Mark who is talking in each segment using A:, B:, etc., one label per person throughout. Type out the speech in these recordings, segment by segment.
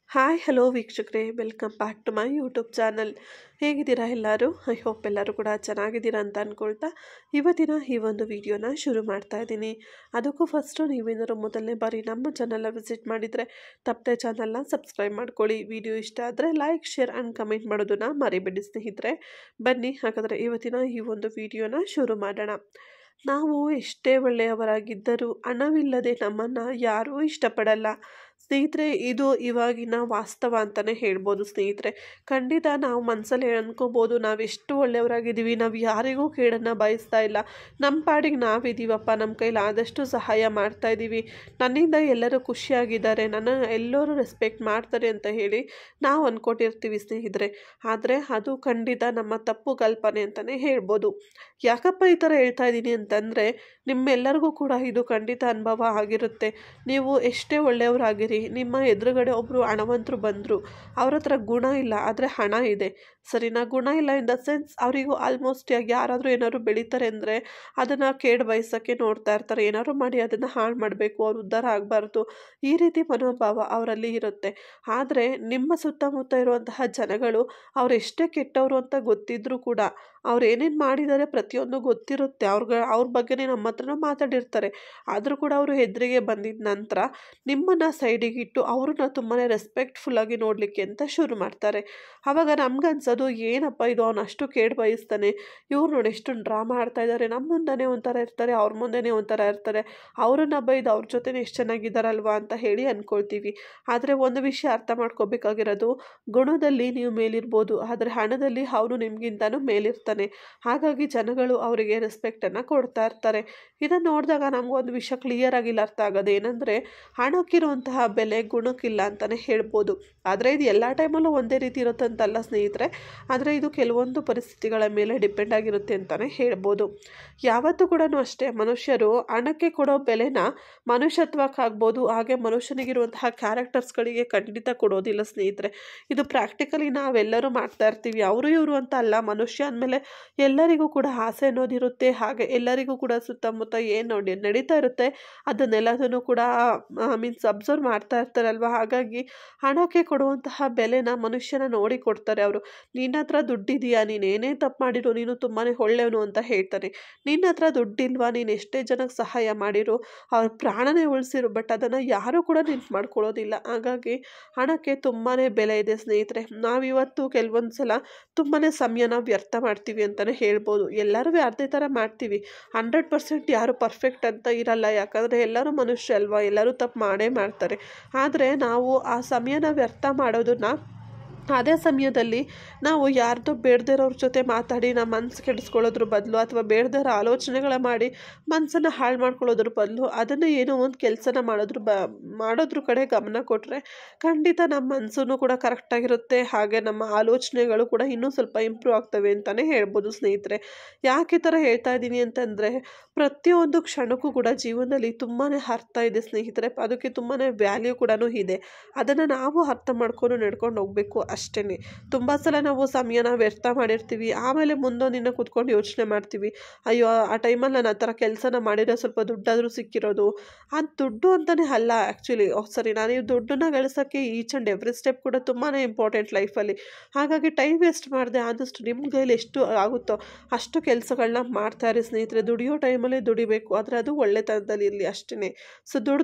A: Hi hello ವೀಕ್ಷಕರೇ, welcome back to my YouTube channel. ಹೇಗಿದ್ದೀರಾ ಎಲ್ಲರೂ? ಐ ಹೋಪ್ ಎಲ್ಲರೂ ಕೂಡ ಚೆನ್ನಾಗಿದ್ದೀರಾ ಅಂತ ಅಂದ್ಕೊಳ್ತಾ ಇವತ್ತಿನ ಈ ಒಂದು ವಿಡಿಯೋನ ಶುರು ಮಾಡ್ತಾ ಇದ್ದೀನಿ. ಅದಕ್ಕೂ ಫಸ್ಟು ನೀವೇನಾದ್ರು ಮೊದಲನೇ ಬಾರಿ ನಮ್ಮ ಚಾನಲ್ನ ವಿಸಿಟ್ ಮಾಡಿದರೆ ತಪ್ಪದೆ ಚಾನಲ್ನ ಸಬ್ಸ್ಕ್ರೈಬ್ ಮಾಡ್ಕೊಳ್ಳಿ. ವಿಡಿಯೋ ಇಷ್ಟ ಆದರೆ ಲೈಕ್, ಶೇರ್ ಆ್ಯಂಡ್ ಕಮೆಂಟ್ ಮಾಡೋದನ್ನು ಮರಿಬೇಡಿ ಸ್ನೇಹಿತರೆ. ಬನ್ನಿ ಹಾಗಾದರೆ ಇವತ್ತಿನ ಈ ಒಂದು ವಿಡಿಯೋನ ಶುರು ಮಾಡೋಣ. ನಾವು ಎಷ್ಟೇ ಒಳ್ಳೆಯವರಾಗಿದ್ದರೂ ಹಣವಿಲ್ಲದೆ ನಮ್ಮನ್ನು ಯಾರೂ ಇಷ್ಟಪಡಲ್ಲ ಸ್ನೇಹಿತರೆ. ಇದು ಇವಾಗಿನ ವಾಸ್ತವ ಅಂತಲೇ ಹೇಳ್ಬೋದು ಸ್ನೇಹಿತರೆ. ಖಂಡಿತ ನಾವು ಮನಸ್ಸಲ್ಲಿ ಅನ್ಕೋಬೋದು, ನಾವೆಷ್ಟು ಒಳ್ಳೆಯವರಾಗಿದ್ದೀವಿ, ನಾವು ಯಾರಿಗೂ ಕೇಡನ್ನು ಬಯಸ್ತಾ ಇಲ್ಲ, ನಮ್ಮ ಪಾಡಿಗೆ ನಾವಿದ್ದೀವಪ್ಪ, ನಮ್ಮ ಕೈಲಿ ಆದಷ್ಟು ಸಹಾಯ ಮಾಡ್ತಾ ಇದ್ದೀವಿ, ನನ್ನಿಂದ ಎಲ್ಲರೂ ಖುಷಿಯಾಗಿದ್ದಾರೆ, ನನ್ನನ್ನು ಎಲ್ಲರೂ ರೆಸ್ಪೆಕ್ಟ್ ಮಾಡ್ತಾರೆ ಅಂತ ಹೇಳಿ ನಾವು ಅಂದ್ಕೊಟ್ಟಿರ್ತೀವಿ ಸ್ನೇಹಿತರೆ. ಆದರೆ ಅದು ಖಂಡಿತ ನಮ್ಮ ತಪ್ಪು ಕಲ್ಪನೆ ಅಂತಲೇ ಹೇಳ್ಬೋದು. ಯಾಕಪ್ಪ ಈ ಥರ ಹೇಳ್ತಾ ಇದ್ದೀನಿ ಅಂತಂದರೆ, ನಿಮ್ಮೆಲ್ಲರಿಗೂ ಕೂಡ ಇದು ಖಂಡಿತ ಅನುಭವ ಆಗಿರುತ್ತೆ. ನೀವು ಎಷ್ಟೇ ಒಳ್ಳೆಯವರಾಗಿರಿ, ನಿಮ್ಮ ಎದುರುಗಡೆ ಒಬ್ಬರು ಹಣವಂತರು ಬಂದರು, ಅವ್ರ ಹತ್ರ ಗುಣ ಇಲ್ಲ ಆದರೆ ಹಣ ಇದೆ, ಸರಿನಾ? ಗುಣ ಇಲ್ಲ ಇನ್ ದ ಸೆನ್ಸ್ ಅವರಿಗೂ ಆಲ್ಮೋಸ್ಟ್ ಯಾರಾದರೂ ಏನಾದ್ರು ಬೆಳೀತಾರೆ ಅಂದರೆ ಅದನ್ನು ಕೇಡು ಬಯಸೋಕ್ಕೆ ನೋಡ್ತಾ ಇರ್ತಾರೆ, ಏನಾದ್ರು ಮಾಡಿ ಅದನ್ನು ಹಾಳು ಮಾಡಬೇಕು, ಅವ್ರು ಉದ್ಧಾರ ಆಗಬಾರ್ದು, ಈ ರೀತಿ ಮನೋಭಾವ ಅವರಲ್ಲಿ ಇರುತ್ತೆ. ಆದರೆ ನಿಮ್ಮ ಸುತ್ತಮುತ್ತ ಇರುವಂತಹ ಜನಗಳು ಅವ್ರು ಎಷ್ಟೇ ಕೆಟ್ಟವರು ಅಂತ ಗೊತ್ತಿದ್ರೂ ಕೂಡ, ಅವ್ರು ಏನೇನು ಮಾಡಿದ್ದಾರೆ ಪ್ರತಿಯೊಂದು ಗೊತ್ತಿರುತ್ತೆ, ಅವ್ರ ಬಗ್ಗೆನೇ ನಮ್ಮ ಹತ್ರನೂ ಮಾತಾಡಿರ್ತಾರೆ. ಆದರೂ ಕೂಡ ಅವರು ಎದುರಿಗೆ ಬಂದಿದ್ದ ನಂತರ ನಿಮ್ಮನ್ನು ಸೈಡಿಗಿಟ್ಟು ಅವ್ರನ್ನ ತುಂಬಾ ರೆಸ್ಪೆಕ್ಟ್ಫುಲ್ಲಾಗಿ ನೋಡಲಿಕ್ಕೆ ಅಂತ ಶುರು ಮಾಡ್ತಾರೆ. ಆವಾಗ ನಮ್ಗನ್ಸೋದು, ಏನಪ್ಪ ಇದು, ಅವನು ಅಷ್ಟು ಕೇಡು ಬಯಸ್ತಾನೆ, ಇವ್ರು ನೋಡಿ ಎಷ್ಟು ಡ್ರಾಮಾ ಆಡ್ತಾ ಇದ್ದಾರೆ, ನಮ್ಮ ಮುಂದೆನೇ ಒಂಥರ ಇರ್ತಾರೆ, ಅವ್ರ ಮುಂದೆನೇ ಒಂಥರ ಇರ್ತಾರೆ, ಅವರನ್ನ ಬೈದು ಅವ್ರ ಜೊತೆನೇ ಎಷ್ಟು ಚೆನ್ನಾಗಿದ್ದಾರಲ್ವಾ ಅಂತ ಹೇಳಿ ಅಂದ್ಕೊಳ್ತೀವಿ. ಆದರೆ ಒಂದು ವಿಷಯ ಅರ್ಥ ಮಾಡ್ಕೋಬೇಕಾಗಿರೋದು, ಗುಣದಲ್ಲಿ ನೀವು ಮೇಲಿರ್ಬೋದು, ಆದರೆ ಹಣದಲ್ಲಿ ಅವನು ನಿಮಗಿಂತನೂ ಮೇಲಿರ್ತಾನೆ. ಹಾಗಾಗಿ ಜನಗಳು ಅವರಿಗೆ ರೆಸ್ಪೆಕ್ಟನ್ನು ಕೊಡ್ತಾ ಇರ್ತಾರೆ. ಇದನ್ನು ನೋಡಿದಾಗ ನಮಗೊಂದು ವಿಷಯ ಕ್ಲಿಯರ್ ಆಗಿಲ್ಲ ಅರ್ಥ ಆಗೋದು ಏನಂದರೆ, ಹಣಕ್ಕಿರುವಂತಹ ಬೆಲೆ ಗುಣಕ್ಕಿಲ್ಲ ಅಂತಲೇ ಹೇಳ್ಬೋದು. ಆದರೆ ಇದು ಎಲ್ಲ ಟೈಮಲ್ಲೂ ಒಂದೇ ರೀತಿ ಇರುತ್ತಂತಲ್ಲ ಸ್ನೇಹಿತರೆ, ಆದರೆ ಇದು ಕೆಲವೊಂದು ಪರಿಸ್ಥಿತಿಗಳ ಮೇಲೆ ಡಿಪೆಂಡ್ ಆಗಿರುತ್ತೆ ಅಂತಲೇ ಹೇಳ್ಬೋದು. ಯಾವತ್ತೂ ಕೂಡ ಅಷ್ಟೇ, ಮನುಷ್ಯರು ಹಣಕ್ಕೆ ಕೊಡೋ ಬೆಲೆನ ಮನುಷ್ಯತ್ವಕ್ಕಾಗ್ಬೋದು, ಹಾಗೆ ಮನುಷ್ಯನಿಗಿರುವಂತಹ ಕ್ಯಾರೆಕ್ಟರ್ಸ್ಗಳಿಗೆ ಖಂಡಿತ ಕೊಡೋದಿಲ್ಲ ಸ್ನೇಹಿತರೆ. ಇದು ಪ್ರಾಕ್ಟಿಕಲಿ ನಾವೆಲ್ಲರೂ ಮಾಡ್ತಾ ಇರ್ತೀವಿ, ಅವರು ಇವರು ಅಂತ ಅಲ್ಲ, ಮನುಷ್ಯ ಅಂದಮೇಲೆ ಎಲ್ಲರಿಗೂ ಕೂಡ ಆಸೆ ಅನ್ನೋದಿರುತ್ತೆ. ಹಾಗೆ ಎಲ್ಲರಿಗೂ ಕೂಡ ಸುತ್ತಮುತ್ತ ಏನು ನಡೀತಾ ಇರುತ್ತೆ ಅದನ್ನೆಲ್ಲದನ್ನು ಕೂಡ ಅಬ್ಸರ್ವ್ ಮಾಡ್ತಾ ಇರ್ತಾರಲ್ವ. ಹಾಗಾಗಿ ಹಣಕ್ಕೆ ಕೊಡುವಂತಹ ಬೆಲೆನ ಮನುಷ್ಯನ ನೋಡಿ ಕೊಡ್ತಾರೆ ಅವರು. ನಿನ್ನ ಹತ್ರ ದುಡ್ಡಿದೆಯಾ, ನೀನೇನೇ ತಪ್ಪು ಮಾಡಿರೋ ನೀನು ತುಂಬಾ ಒಳ್ಳೆಯವನು ಅಂತ ಹೇಳ್ತಾನೆ. ನಿನ್ನ ಹತ್ರ ದುಡ್ಡಿಲ್ವಾ, ನೀನು ಎಷ್ಟೇ ಜನಕ್ಕೆ ಸಹಾಯ ಮಾಡಿರೋ, ಅವ್ರ ಪ್ರಾಣನೇ ಉಳಿಸಿರು, ಬಟ್ ಅದನ್ನು ಯಾರೂ ಕೂಡ ನೆನ್ಪು ಮಾಡ್ಕೊಳ್ಳೋದಿಲ್ಲ. ಹಾಗಾಗಿ ಹಣಕ್ಕೆ ತುಂಬಾ ಬೆಲೆ ಇದೆ ಸ್ನೇಹಿತರೆ. ನಾವಿವತ್ತು ಕೆಲವೊಂದು ಸಲ ತುಂಬಾ ಸಮಯನ ವ್ಯರ್ಥ ಮಾಡ್ತೀವಿ ಅಂತಲೇ ಹೇಳ್ಬೋದು. ಎಲ್ಲರೂ ಅದೇ ಥರ ಮಾಡ್ತೀವಿ, 100% ಯಾರು ಪರ್ಫೆಕ್ಟ್ ಅಂತ ಇರಲ್ಲ, ಯಾಕಂದರೆ ಎಲ್ಲರೂ ಮನುಷ್ಯ ಅಲ್ವಾ, ಎಲ್ಲರೂ ತಪ್ಪು ಮಾಡೇ ಮಾಡ್ತಾರೆ. ಆದರೆ ನಾವು ಆ ಸಮಯನ ವ್ಯರ್ಥ ಮಾಡೋದನ್ನು ಅದೇ ಸಮಯದಲ್ಲಿ ನಾವು ಯಾರ್ದೋ ಬೇಡದೇ ಇರೋರ ಜೊತೆ ಮಾತಾಡಿ ನಮ್ಮ ಮನಸ್ಸು ಕೆಡಿಸ್ಕೊಳ್ಳೋದ್ರ ಬದಲು, ಅಥವಾ ಬೇಡದೇ ಇರೋ ಆಲೋಚನೆಗಳ ಮಾಡಿ ಮನಸ್ಸನ್ನು ಹಾಳು ಮಾಡ್ಕೊಳ್ಳೋದ್ರ ಬದಲು, ಅದನ್ನು ಏನೋ ಒಂದು ಕೆಲಸನ ಮಾಡೋದ್ರ ಕಡೆ ಗಮನ ಕೊಟ್ಟರೆ ಖಂಡಿತ ನಮ್ಮ ಮನಸ್ಸು ಕೂಡ ಕರೆಕ್ಟಾಗಿರುತ್ತೆ. ಹಾಗೆ ನಮ್ಮ ಆಲೋಚನೆಗಳು ಕೂಡ ಇನ್ನೂ ಸ್ವಲ್ಪ ಇಂಪ್ರೂವ್ ಆಗ್ತವೆ ಅಂತಲೇ ಹೇಳ್ಬೋದು ಸ್ನೇಹಿತರೆ. ಯಾಕೆ ಈ ಥರ ಹೇಳ್ತಾ ಇದ್ದೀನಿ ಅಂತಂದರೆ, ಪ್ರತಿಯೊಂದು ಕ್ಷಣಕ್ಕೂ ಕೂಡ ಜೀವನದಲ್ಲಿ ತುಂಬಾ ಅರ್ಥ ಇದೆ ಸ್ನೇಹಿತರೆ, ಅದಕ್ಕೆ ತುಂಬಾ ವ್ಯಾಲ್ಯೂ ಕೂಡ ಇದೆ. ಅದನ್ನು ನಾವು ಅರ್ಥ ಮಾಡ್ಕೊಂಡು ನಡ್ಕೊಂಡು ಹೋಗಬೇಕು ಅಷ್ಟೇ. ತುಂಬ ಸಲ ನಾವು ಸಮಯನ ವ್ಯರ್ಥ ಮಾಡಿರ್ತೀವಿ, ಆಮೇಲೆ ಮುಂದೊಂದಿನ ಕೂತ್ಕೊಂಡು ಯೋಚನೆ ಮಾಡ್ತೀವಿ, ಅಯ್ಯೋ ಆ ಟೈಮಲ್ಲಿ ನಾನು ಆ ಥರ ಕೆಲಸನ ಮಾಡಿದರೆ ಸ್ವಲ್ಪ ದುಡ್ಡಾದರೂ ಸಿಕ್ಕಿರೋದು. ಆ ದುಡ್ಡು ಅಂತಲೇ ಅಲ್ಲ ಆ್ಯಕ್ಚುಲಿ, ಸರಿ, ನಾನು ಈ ದುಡ್ಡನ್ನ ಗಳಿಸೋಕ್ಕೆ ಈಚ್ ಆ್ಯಂಡ್ ಎವ್ರಿ ಸ್ಟೆಪ್ ಕೂಡ ತುಂಬಾ ಇಂಪಾರ್ಟೆಂಟ್ ಲೈಫಲ್ಲಿ. ಹಾಗಾಗಿ ಟೈಮ್ ವೇಸ್ಟ್ ಮಾಡಿದೆ, ಆದಷ್ಟು ನಿಮ್ಮ ಕೈಲಿ ಎಷ್ಟು ಆಗುತ್ತೋ ಅಷ್ಟು ಕೆಲಸಗಳನ್ನ ಮಾಡ್ತಾರೆ ಸ್ನೇಹಿತರೆ. ದುಡಿಯೋ ಟೈಮಲ್ಲಿ ದುಡಿಬೇಕು, ಆದರೆ ಅದು ಒಳ್ಳೆತನದಲ್ಲಿ ಇರಲಿ ಅಷ್ಟೇ. ಸೊ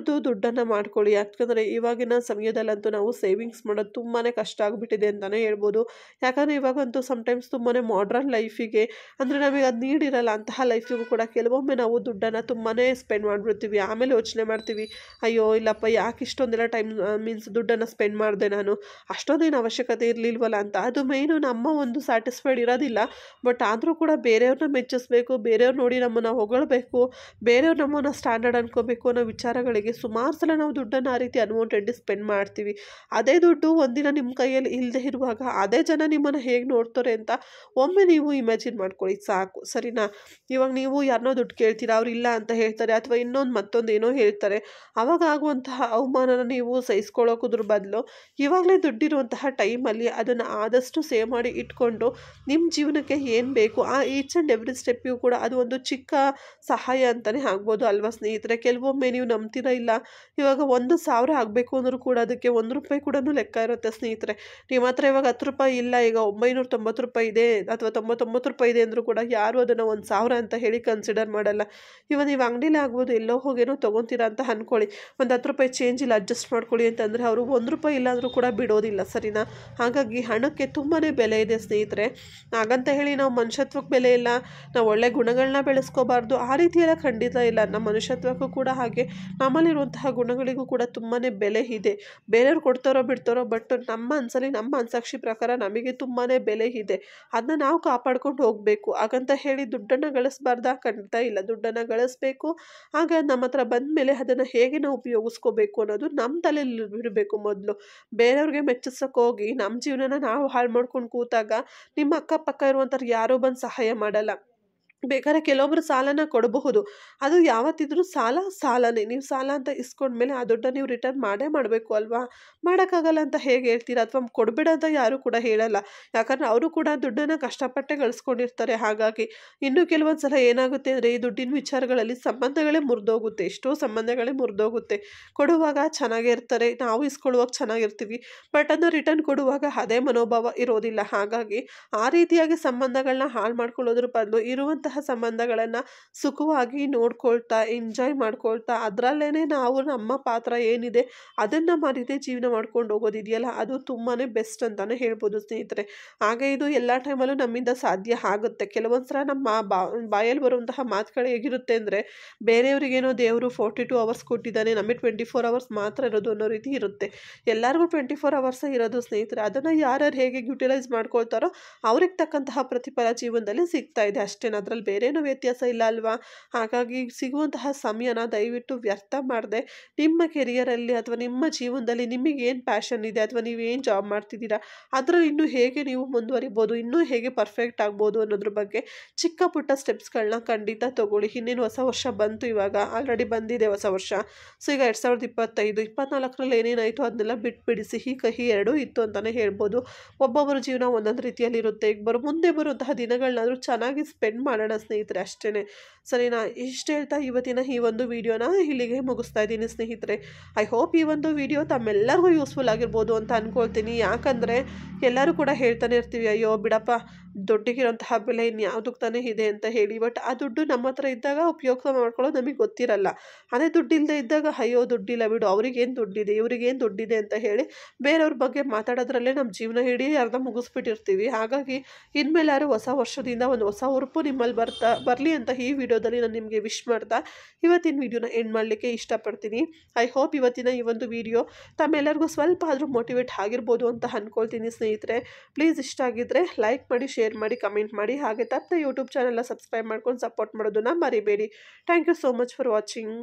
A: ದುಡ್ಡನ್ನು ಮಾಡ್ಕೊಳ್ಳಿ, ಯಾಕಂದರೆ ಇವಾಗಿನ ಸಮಯದಲ್ಲಂತೂ ನಾವು ಸೇವಿಂಗ್ಸ್ ಮಾಡೋದು ತುಂಬಾ ಕಷ್ಟ ಆಗಿಬಿಟ್ಟಿದೆ ಅಂತಲೇ ಹೇಳ್ಬೋದು. ಯಾಕಂದರೆ ಇವಾಗಂತೂ ಸಮ್ಟೈಮ್ಸ್ ತುಂಬಾ ಮಾಡ್ರನ್ ಲೈಫಿಗೆ, ಅಂದರೆ ನಮಗೆ ಅದು ನೀಡಿರಲ್ಲ ಅಂತಹ ಲೈಫಿಗೂ ಕೂಡ ಕೆಲವೊಮ್ಮೆ ನಾವು ದುಡ್ಡನ್ನು ತುಂಬಾ ಸ್ಪೆಂಡ್ ಮಾಡಿಬಿಡ್ತೀವಿ. ಆಮೇಲೆ ಯೋಚನೆ ಮಾಡ್ತೀವಿ, ಅಯ್ಯೋ ಇಲ್ಲಪ್ಪ, ಯಾಕೆ ಇಷ್ಟೊಂದೆಲ್ಲ ದುಡ್ಡನ್ನು ಸ್ಪೆಂಡ್ ಮಾಡಿದೆ, ನಾನು ಅಷ್ಟೊಂದೇನು ಅವಶ್ಯಕತೆ ಇರಲಿಲ್ವಲ್ಲ ಅಂತ. ಅದು ಮೇಯ್ನು ನಮ್ಮ ಒಂದು ಸ್ಯಾಟಿಸ್ಫೈಡ್ ಇರೋದಿಲ್ಲ, ಬಟ್ ಆದರೂ ಕೂಡ ಬೇರೆಯವ್ರನ್ನ ಮೆಚ್ಚಿಸ್ಬೇಕು, ಬೇರೆಯವ್ರು ನೋಡಿ ನಮ್ಮನ್ನು ಹೊಗಳಬೇಕು, ಬೇರೆಯವ್ರು ನಮ್ಮನ್ನು ಸ್ಟ್ಯಾಂಡರ್ಡ್ ಅನ್ಕೋಬೇಕು ಅನ್ನೋ ವಿಚಾರಗಳಿಗೆ ಸುಮಾರು ಸಲ ನಾವು ದುಡ್ಡನ್ನು ಆ ರೀತಿ ಅನ್ವಾಂಟೆಡ್ ಸ್ಪೆಂಡ್ ಮಾಡ್ತೀವಿ. ಅದೇ ದುಡ್ಡು ಒಂದಿನ ನಿಮ್ಮ ಕೈಯಲ್ಲಿ ಇಲ್ಲದೆ ಇರುವಾಗ ಅದೇ ಜನ ನಿಮ್ಮನ್ನು ಹೇಗೆ ನೋಡ್ತಾರೆ ಅಂತ ಒಮ್ಮೆ ನೀವು ಇಮ್ಯಾಜಿನ್ ಮಾಡ್ಕೊಳ್ಳಿ ಸಾಕು, ಸರಿನಾ? ಇವಾಗ ನೀವು ಯಾರನ್ನೋ ದುಡ್ಡು ಕೇಳ್ತೀರಾ, ಅವ್ರು ಇಲ್ಲ ಅಂತ ಹೇಳ್ತಾರೆ, ಅಥವಾ ಮತ್ತೊಂದು ಏನೋ ಹೇಳ್ತಾರೆ. ಅವಾಗ ಆಗುವಂತಹ ಅವಮಾನನ ನೀವು ಸಹಿಸ್ಕೊಳ್ಳೋಕೋದ್ರ ಬದಲು ಇವಾಗಲೇ ದುಡ್ಡಿರುವಂತಹ ಟೈಮಲ್ಲಿ ಅದನ್ನು ಆದಷ್ಟು ಸೇವ್ ಮಾಡಿ ಇಟ್ಕೊಂಡು ನಿಮ್ಮ ಜೀವನಕ್ಕೆ ಏನು ಬೇಕು ಆ ಈಚ್ ಆ್ಯಂಡ್ ಎವ್ರಿ ಸ್ಟೆಪ್ಪಿಗೂ ಕೂಡ ಅದು ಒಂದು ಚಿಕ್ಕ ಸಹಾಯ ಅಂತಲೇ ಆಗ್ಬೋದು ಅಲ್ವಾ ಸ್ನೇಹಿತರೆ? ಕೆಲವೊಮ್ಮೆ ನೀವು ನಂಬ್ತೀರಾ ಇಲ್ಲ, ಇವಾಗ 1,000 ಆಗಬೇಕು ಅಂದರೂ ಕೂಡ ಅದಕ್ಕೆ ₹1 ಕೂಡ ಲೆಕ್ಕ ಇರುತ್ತೆ ಸ್ನೇಹಿತರೆ. ನಿಮ್ಮ ಹತ್ರ ಇವಾಗ ₹10 ಇಲ್ಲ, ಈಗ ₹990 ಇದೆ ಅಥವಾ ₹99 ಇದೆ ಅಂದರೂ ಕೂಡ ಯಾರು ಅದನ್ನು 1,000 ಅಂತ ಹೇಳಿ ಕನ್ಸಿಡರ್ ಮಾಡಲ್ಲ. ಇವಾಗ ನೀವು ಅಂಗಡಿಲೇ ಆಗ್ಬೋದು, ಎಲ್ಲೋ ಹೋಗೇನೋ ತೊಗೊತೀರಾ ಅಂತ ಅಂದ್ಕೊಳ್ಳಿ, ಒಂದು ₹10 ಚೇಂಜ್ ಇಲ್ಲ ಅಡ್ಜಸ್ಟ್ ಮಾಡ್ಕೊಳ್ಳಿ ಅಂತಂದರೆ ಅವರು ₹1 ಇಲ್ಲ ಅಂದರೂ ಕೂಡ ಬಿಡೋದಿಲ್ಲ, ಸರಿನಾ? ಹಾಗಾಗಿ ಹಣಕ್ಕೆ ತುಂಬಾ ಬೆಲೆ ಇದೆ ಸ್ನೇಹಿತರೆ. ಹಾಗಂತ ಹೇಳಿ ನಾವು ಮನುಷ್ಯತ್ವಕ್ಕೆ ಬೆಲೆ ಇಲ್ಲ, ನಾವು ಒಳ್ಳೆ ಗುಣಗಳನ್ನ ಬೆಳೆಸ್ಕೋಬಾರ್ದು, ಆ ರೀತಿ ಎಲ್ಲ ಖಂಡಿತ ಇಲ್ಲ. ನಮ್ಮ ಮನುಷ್ಯತ್ವಕ್ಕೂ ಕೂಡ ಹಾಗೆ ನಮ್ಮಲ್ಲಿರುವಂತಹ ಗುಣಗಳಿಗೂ ಕೂಡ ತುಂಬಾ ಬೆಲೆ ಇದೆ. ಬೇರೆಯವ್ರು ಕೊಡ್ತಾರೋ ಬಿಡ್ತಾರೋ, ಬಟ್ ನಮ್ಮ ಮನಸ್ಸಲ್ಲಿ ನಮ್ಮ ಮನಸಾಕ್ಷಿ ಪ್ರಕಾರ ನಮಗೆ ತುಂಬಾ ಬೆಲೆ ಇದೆ. ಅದನ್ನ ನಾವು ಕಾಪಾಡ್ಕೊಂಡು ಹೋಗಬೇಕು. ಹಾಗಂತ ಹೇಳಿ ದುಡ್ಡನ್ನು ಗಳಿಸ್ಬಾರ್ದಾ? ಖಂಡಿತ ಇಲ್ಲ, ದುಡ್ಡನ್ನು ಗಳಿಸ್ಬೇಕು. ಆಗ ನಮ್ಮ ಹತ್ರ ಬಂದ ಮೇಲೆ ಅದನ್ನು ಹೇಗೆ ನಾವು ಉಪಯೋಗಿಸ್ಕೋಬೇಕು ಅನ್ನೋದು ನಮ್ಮ ತಲೆಯಲ್ಲಿ ಇರಬೇಕು ಮೊದಲು. ಬೇರೆಯವ್ರಿಗೆ ಮೆಚ್ಚಿಸೋಕೆ ಹೋಗಿ ನಮ್ಮ ಜೀವನನ ನಾವು ಹಾಳು ಮಾಡ್ಕೊಂಡು ಕೂತಾಗ ನಿಮ್ಮ ಅಕ್ಕಪಕ್ಕ ಇರುವಂಥವ್ರು ಯಾರೂ ಬಂದು ಸಹಾಯ ಮಾಡಲ್ಲ. ಬೇಕಾದ್ರೆ ಕೆಲವೊಬ್ರು ಸಾಲನ ಕೊಡಬಹುದು, ಅದು ಯಾವತ್ತಿದ್ರೂ ಸಾಲನೇ. ನೀವು ಸಾಲ ಅಂತ ಇಸ್ಕೊಂಡ್ಮೇಲೆ ಆ ದುಡ್ಡನ್ನು ನೀವು ರಿಟರ್ನ್ ಮಾಡಬೇಕು ಅಲ್ವಾ? ಮಾಡೋಕ್ಕಾಗಲ್ಲ ಅಂತ ಹೇಗೆ ಹೇಳ್ತೀರಾ? ಅಥವಾ ಕೊಡಬೇಡ ಅಂತ ಯಾರೂ ಕೂಡ ಹೇಳಲ್ಲ, ಯಾಕಂದರೆ ಅವರು ಕೂಡ ದುಡ್ಡನ್ನು ಕಷ್ಟಪಟ್ಟೆ ಗಳಿಸ್ಕೊಂಡಿರ್ತಾರೆ. ಹಾಗಾಗಿ ಇನ್ನು ಕೆಲವೊಂದು ಸಲ ಏನಾಗುತ್ತೆ ಅಂದರೆ ಈ ದುಡ್ಡಿನ ವಿಚಾರಗಳಲ್ಲಿ ಸಂಬಂಧಗಳೇ ಮುರಿದೋಗುತ್ತೆ, ಎಷ್ಟೋ ಸಂಬಂಧಗಳೇ ಮುರಿದೋಗುತ್ತೆ. ಕೊಡುವಾಗ ಚೆನ್ನಾಗೇ ಇರ್ತಾರೆ, ನಾವು ಇಸ್ಕೊಳ್ಳುವಾಗ ಚೆನ್ನಾಗಿರ್ತೀವಿ, ಬಟ್ ಅದನ್ನು ರಿಟರ್ನ್ ಕೊಡುವಾಗ ಅದೇ ಮನೋಭಾವ ಇರೋದಿಲ್ಲ. ಹಾಗಾಗಿ ಆ ರೀತಿಯಾಗಿ ಸಂಬಂಧಗಳನ್ನ ಹಾಳು ಮಾಡ್ಕೊಳ್ಳೋದ್ರ ಬದಲು ಇರುವಂತಹ ಸಂಬಂಧಗಳನ್ನು ಸುಖವಾಗಿ ನೋಡ್ಕೊಳ್ತಾ ಎಂಜಾಯ್ ಮಾಡ್ಕೊಳ್ತಾ ಅದರಲ್ಲೇ ನಾವು ನಮ್ಮ ಪಾತ್ರ ಏನಿದೆ ಅದನ್ನು ಮರೀದೆ ಜೀವನ ಮಾಡ್ಕೊಂಡು ಹೋಗೋದಿದೆಯಲ್ಲ, ಅದು ತುಂಬಾ ಬೆಸ್ಟ್ ಅಂತಲೇ ಹೇಳ್ಬೋದು ಸ್ನೇಹಿತರೆ. ಹಾಗೆ ಇದು ಎಲ್ಲ ಟೈಮಲ್ಲೂ ನಮ್ಮಿಂದ ಸಾಧ್ಯ ಆಗುತ್ತೆ. ಕೆಲವೊಂದು ಸಲ ನಮ್ಮ ಬಾಯಲ್ಲಿ ಬರುವಂತಹ ಮಾತುಗಳು ಹೇಗಿರುತ್ತೆ ಅಂದರೆ, ಬೇರೆಯವರಿಗೇನೋ ದೇವರು 42 ಅವರ್ಸ್ ಕೊಟ್ಟಿದ್ದಾನೆ, ನಮಗೆ 24 ಅವರ್ಸ್ ಮಾತ್ರ ಇರೋದು ಅನ್ನೋ ರೀತಿ ಇರುತ್ತೆ. ಎಲ್ಲರಿಗೂ 24 ಅವರ್ಸೇ ಇರೋದು ಸ್ನೇಹಿತರೆ. ಅದನ್ನು ಯಾರ್ಯಾರು ಹೇಗೆ ಯುಟಿಲೈಸ್ ಮಾಡ್ಕೊಳ್ತಾರೋ ಅವ್ರಿಗೆ ತಕ್ಕಂತಹ ಪ್ರತಿಫಲ ಜೀವನದಲ್ಲಿ ಸಿಗ್ತಾ ಇದೆ ಅಷ್ಟೇ, ಅದರಲ್ಲಿ ಬೇರೇನೂ ವ್ಯತ್ಯಾಸ ಇಲ್ಲ ಅಲ್ವಾ? ಹಾಗಾಗಿ ಸಿಗುವಂತಹ ಸಮಯನ ದಯವಿಟ್ಟು ವ್ಯರ್ಥ ಮಾಡದೆ ನಿಮ್ಮ ಕೆರಿಯರಲ್ಲಿ ಅಥವಾ ನಿಮ್ಮ ಜೀವನದಲ್ಲಿ ನಿಮಗೇನು ಪ್ಯಾಷನ್ ಇದೆ ಅಥವಾ ನೀವೇನು ಜಾಬ್ ಮಾಡ್ತಿದ್ದೀರಾ ಅದರಲ್ಲಿ ಇನ್ನೂ ಹೇಗೆ ನೀವು ಮುಂದುವರಿಬೋದು, ಇನ್ನೂ ಹೇಗೆ ಪರ್ಫೆಕ್ಟ್ ಆಗ್ಬೋದು ಅನ್ನೋದ್ರ ಬಗ್ಗೆ ಚಿಕ್ಕ ಪುಟ್ಟ ಸ್ಟೆಪ್ಸ್ಗಳನ್ನ ಖಂಡಿತ ತಗೊಳ್ಳಿ. ಇನ್ನೇನು ಹೊಸ ವರ್ಷ ಬಂತು, ಇವಾಗ ಆಲ್ರೆಡಿ ಬಂದಿದೆ ಹೊಸ ವರ್ಷ. ಸೊ ಈಗ 2025 24ರಲ್ಲಿ ಏನೇನಾಯಿತು ಅದನ್ನೆಲ್ಲ ಬಿಟ್ಬಿಡಿ. ಸಿಹಿ ಕಹಿ ಎರಡೂ ಇತ್ತು ಅಂತಲೇ ಹೇಳ್ಬೋದು. ಒಬ್ಬೊಬ್ಬರ ಜೀವನ ಒಂದೊಂದು ರೀತಿಯಲ್ಲಿ ಇರುತ್ತೆ. ಈಗ ಮುಂದೆ ಬರುವಂತಹ ದಿನಗಳನ್ನಾದರೂ ಚೆನ್ನಾಗಿ ಸ್ಪೆಂಡ್ ಮಾಡೋಣ ಸ್ನೇಹಿತರೆ, ಅಷ್ಟೇ, ಸರಿನಾ? ಇಷ್ಟು ಹೇಳ್ತಾ ಇವತ್ತಿನ ಈ ಒಂದು ವಿಡಿಯೋನ ಇಲ್ಲಿಗೆ ಮುಗಿಸ್ತಾ ಇದ್ದೀನಿ ಸ್ನೇಹಿತರೆ. ಐ ಹೋಪ್ ಈ ಒಂದು ವಿಡಿಯೋ ತಮ್ಮೆಲ್ಲರಿಗೂ ಯೂಸ್ಫುಲ್ ಆಗಿರ್ಬೋದು ಅಂತ ಅಂದ್ಕೊಳ್ತೀನಿ. ಯಾಕಂದರೆ ಎಲ್ಲರೂ ಕೂಡ ಹೇಳ್ತಾನೆ ಇರ್ತೀವಿ, ಅಯ್ಯೋ ಬಿಡಪ್ಪ ದುಡ್ಡಿಗಿರೋಂತಹ ಬೆಲೆ ಇನ್ಯಾವುದಕ್ಕೆ ತಾನೇ ಇದೆ ಅಂತ ಹೇಳಿ. ಬಟ್ ಆ ದುಡ್ಡು ನಮ್ಮ ಹತ್ರ ಇದ್ದಾಗ ಉಪಯೋಗ ಮಾಡ್ಕೊಳ್ಳೋದು ನಮಗೆ ಗೊತ್ತಿರಲ್ಲ. ಅದೇ ದುಡ್ಡಿಲ್ಲದೆ ಇದ್ದಾಗ ಅಯ್ಯೋ ದುಡ್ಡಿಲ್ಲ ಬಿಡು, ಅವ್ರಿಗೇನು ದುಡ್ಡಿದೆ ಇವ್ರಿಗೇನು ದುಡ್ಡಿದೆ ಅಂತ ಹೇಳಿ ಬೇರೆಯವ್ರ ಬಗ್ಗೆ ಮಾತಾಡೋದ್ರಲ್ಲೇ ನಮ್ಮ ಜೀವನ ಇಡೀ ಅರ್ಧ ಮುಗಿಸ್ಬಿಟ್ಟಿರ್ತೀವಿ. ಹಾಗಾಗಿ ಇನ್ಮೇಲೆ ಯಾರು ಹೊಸ ವರ್ಷದಿಂದ ಒಂದು ಹೊಸ ಉರುಪು ನಿಮ್ಮಲ್ಲಿ ಬರಲಿ ಅಂತ ಈ ವಿಡಿಯೋದಲ್ಲಿ ನಾನು ನಿಮಗೆ ವಿಶ್ ಮಾಡ್ತಾ ಇವತ್ತಿನ ವಿಡಿಯೋನ ಎಂಡ್ ಮಾಡಲಿಕ್ಕೆ ಇಷ್ಟಪಡ್ತೀನಿ. ಐ ಹೋಪ್ ಇವತ್ತಿನ ಈ ಒಂದು ವಿಡಿಯೋ ತಮ್ಮೆಲ್ಲರಿಗೂ ಸ್ವಲ್ಪ ಆದರೂ ಮೋಟಿವೇಟ್ ಆಗಿರ್ಬೋದು ಅಂತ ಅಂದ್ಕೊಳ್ತೀನಿ ಸ್ನೇಹಿತರೆ. ಪ್ಲೀಸ್ ಇಷ್ಟ ಆಗಿದ್ದರೆ ಲೈಕ್ ಮಾಡಿ, ಶೇರ್ ಮಾಡಿ, ಕಮೆಂಟ್ ಮಾಡಿ. ಹಾಗೆ ತಪ್ಪದೆ ಯೂಟ್ಯೂಬ್ ಚಾನಲ್ನ ಸಬ್ಸ್ಕ್ರೈಬ್ ಮಾಡ್ಕೊಂಡು ಸಪೋರ್ಟ್ ಮಾಡೋದನ್ನು ಮರಿಬೇಡಿ. Thank you so much for watching.